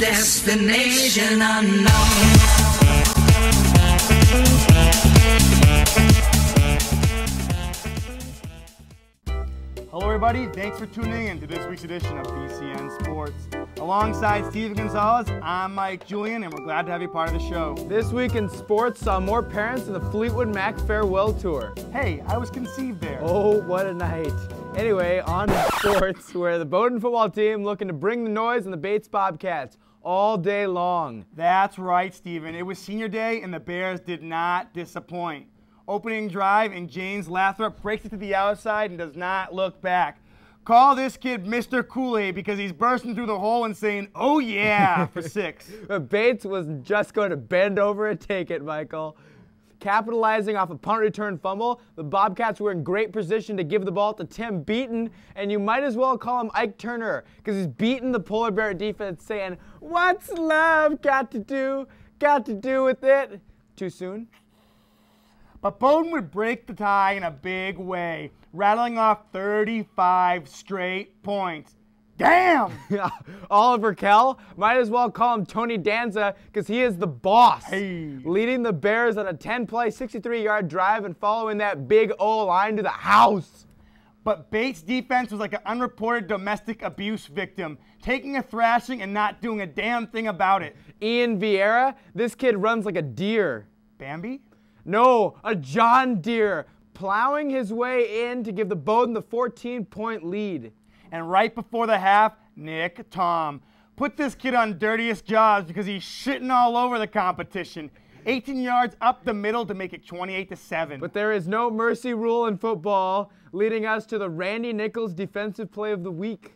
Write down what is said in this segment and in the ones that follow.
destination unknown. Hello everybody, thanks for tuning in to this week's edition of BCN Sports. Alongside Steve Gonzalez, I'm Mike Julian, and we're glad to have you part of the show. This week in sports saw more parents in the Fleetwood Mac farewell tour. Hey, I was conceived there. Oh, what a night. Anyway, on to sports, where the Bowdoin football team looking to bring the noise on the Bates Bobcats all day long. That's right, Steven. It was senior day, and the Bears did not disappoint. Opening drive, and James Lathrop breaks it to the outside and does not look back. Call this kid Mr. Kool-Aid because he's bursting through the hole and saying, "Oh yeah," for 6. But Bates was just going to bend over and take it, Michael. Capitalizing off a punt return fumble, the Bobcats were in great position to give the ball to Tim Beaton, and you might as well call him Ike Turner because he's beating the Polar Bear defense saying, "What's love got to do with it?" Too soon? But Bowdoin would break the tie in a big way, rattling off 35 straight points. Damn! Oliver Kell, might as well call him Tony Danza because he is the boss. Hey. Leading the Bears on a 10-play, 63-yard drive and following that big O-line to the house. But Bates' defense was like an unreported domestic abuse victim, taking a thrashing and not doing a damn thing about it. Ian Vieira, this kid runs like a deer. Bambi? No, a John Deere, plowing his way in to give the Bowdoin the 14-point lead. And right before the half, Nick Tom put this kid on dirtiest jobs because he's shitting all over the competition. 18 yards up the middle to make it 28-7. But there is no mercy rule in football, leading us to the Randy Nichols defensive play of the week.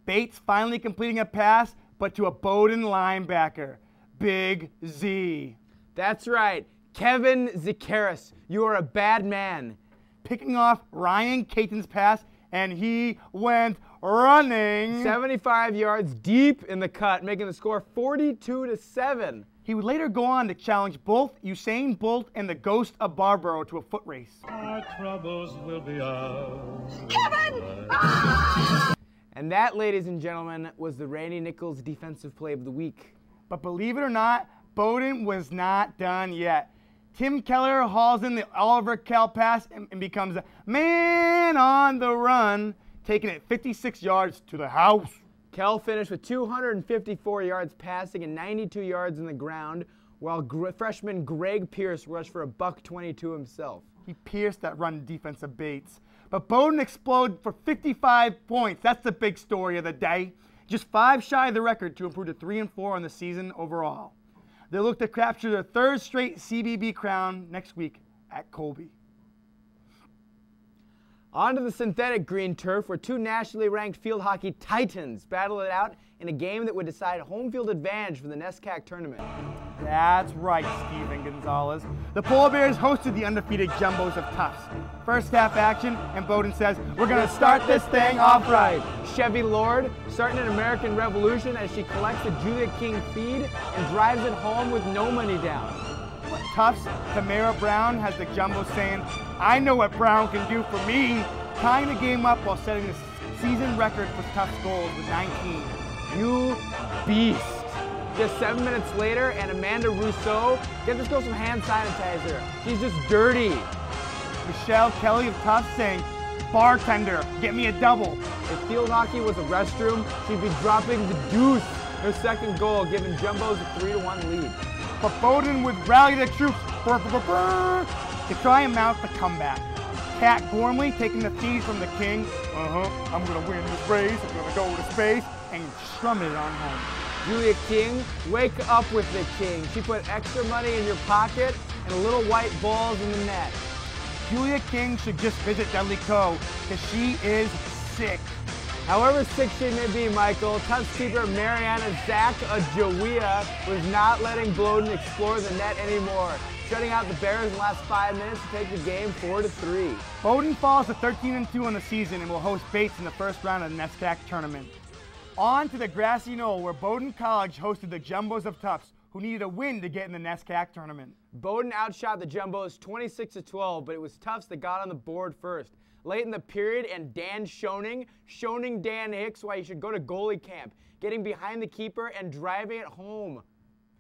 Bates finally completing a pass, but to a Bowdoin linebacker, Big Z. That's right. Kevin Zakaris, you are a bad man. Picking off Ryan Caton's pass, and he went running 75 yards deep in the cut, making the score 42-7. He would later go on to challenge both Usain Bolt and the Ghost of Barbaro to a foot race. Our troubles will be ours. Kevin! And that, ladies and gentlemen, was the Randy Nichols defensive play of the week. But believe it or not, Bowdoin was not done yet. Tim Keller hauls in the Oliver Kell pass and becomes a man on the run, taking it 56 yards to the house. Kell finished with 254 yards passing and 92 yards in the ground, while freshman Greg Pierce rushed for a $122 himself. He pierced that run defense of Bates. But Bowdoin exploded for 55 points. That's the big story of the day. Just 5 shy of the record to improve to 3-4 on the season overall. They look to capture their 3rd straight CBB crown next week at Colby. On to the synthetic green turf, where 2 nationally ranked field hockey titans battled it out in a game that would decide home field advantage for the NESCAC tournament. That's right, Steven Gonzalez. The Polar Bears hosted the undefeated Jumbos of Tufts. First half action, and Bowdoin says, "We're going to start this thing off right." Chevy Lord starting an American Revolution as she collects the Julia King feed and drives it home with no money down. Tufts, Tamara Brown has the Jumbos saying, "I know what Brown can do for me," tying the game up while setting the season record for Tufts goals with 19. You beast. Just 7 minutes later, and Amanda Rousseau, get this girl some hand sanitizer. She's just dirty. Michelle Kelly of Tufts saying, "Bartender, get me a double." If field hockey was a restroom, she'd be dropping the deuce. Her second goal, giving Jumbos a 3-1 lead. But Bowdoin would rally the troops to try and mount the comeback. Kat Gormley taking the feed from the King. I'm going to win this race, I'm going to go to space, and strum it on home. Julia King, wake up with the King. She put extra money in your pocket and little white balls in the net. Julia King should just visit Dudley Co. because she is sick. However sick she may be, Michael, Tufts keeper Mariana Zach Ajawia was not letting Bowdoin explore the net anymore, shutting out the Bears in the last 5 minutes to take the game 4-3. Bowdoin falls to 13-2 on the season and will host Bates in the first round of the NESCAC tournament. On to the grassy knoll where Bowdoin College hosted the Jumbos of Tufts, who needed a win to get in the NESCAC tournament. Bowdoin outshot the Jumbos 26-12, but it was Tufts that got on the board first. Late in the period, and Dan Schoening Dan Hicks why he should go to goalie camp. getting behind the keeper and driving it home.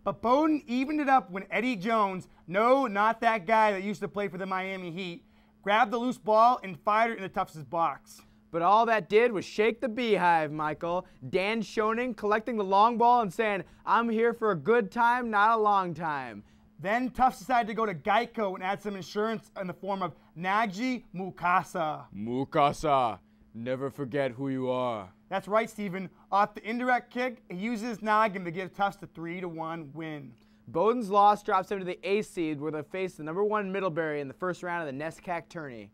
But Bowdoin evened it up when Eddie Jones, no, not that guy that used to play for the Miami Heat, grabbed the loose ball and fired it in the Tufts' box. But all that did was shake the beehive, Michael. Dan Schoening collecting the long ball and saying, I'm here for a good time, not a long time. Then Tufts decided to go to Geico and add some insurance in the form of Naji Mukasa. Mukasa, never forget who you are. That's right, Stephen. Off the indirect kick, he uses his noggin to give Tufts a 3-1 win. Bowdoin's loss drops them to the A seed where they face the #1 Middlebury in the first round of the NESCAC tourney.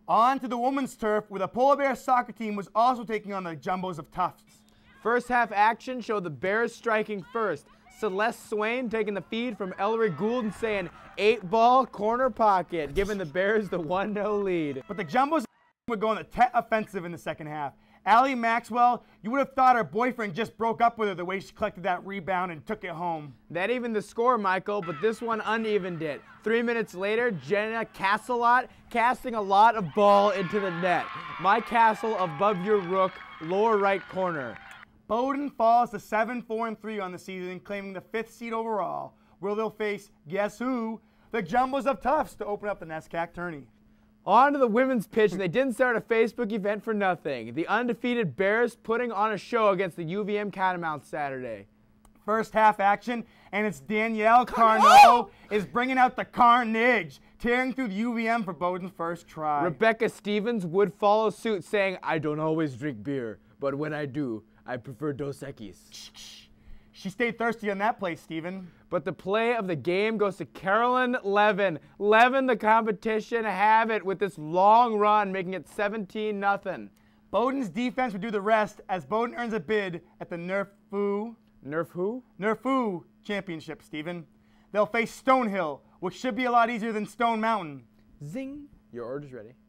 On to the women's turf, where the Polar Bear soccer team was also taking on the Jumbos of Tufts. First half action showed the Bears striking first. Celeste Swain taking the feed from Ellery Gould and saying, 8-ball corner pocket, giving the Bears the 1-0 lead. But the Jumbos would go on the Tet offensive in the second half. Allie Maxwell, you would have thought her boyfriend just broke up with her the way she collected that rebound and took it home. That evened the score, Michael, but this one unevened it. 3 minutes later, Jenna Castlelot casting a lot of ball into the net. My castle above your rook, lower right corner. Bowdoin falls to 7-4-3 on the season, claiming the 5th seed overall, where they'll face, guess who? The Jumbos of Tufts to open up the NESCAC tourney. On to the women's pitch, and they didn't start a Facebook event for nothing. The undefeated Bears putting on a show against the UVM Catamounts Saturday. First half action, and it's Danielle Carnot is bringing out the carnage, tearing through the UVM for Bowdoin's first try. Rebecca Stevens would follow suit, saying, I don't always drink beer, but when I do, I prefer Dos Equis. She stayed thirsty on that play, Stephen. But the play of the game goes to Carolyn Levin. Levin, the competition, have it with this long run, making it 17-0. Bowdoin's defense would do the rest as Bowdoin earns a bid at the Nerf Fu Championship, Stephen. They'll face Stonehill, which should be a lot easier than Stone Mountain. Zing. Your order's ready.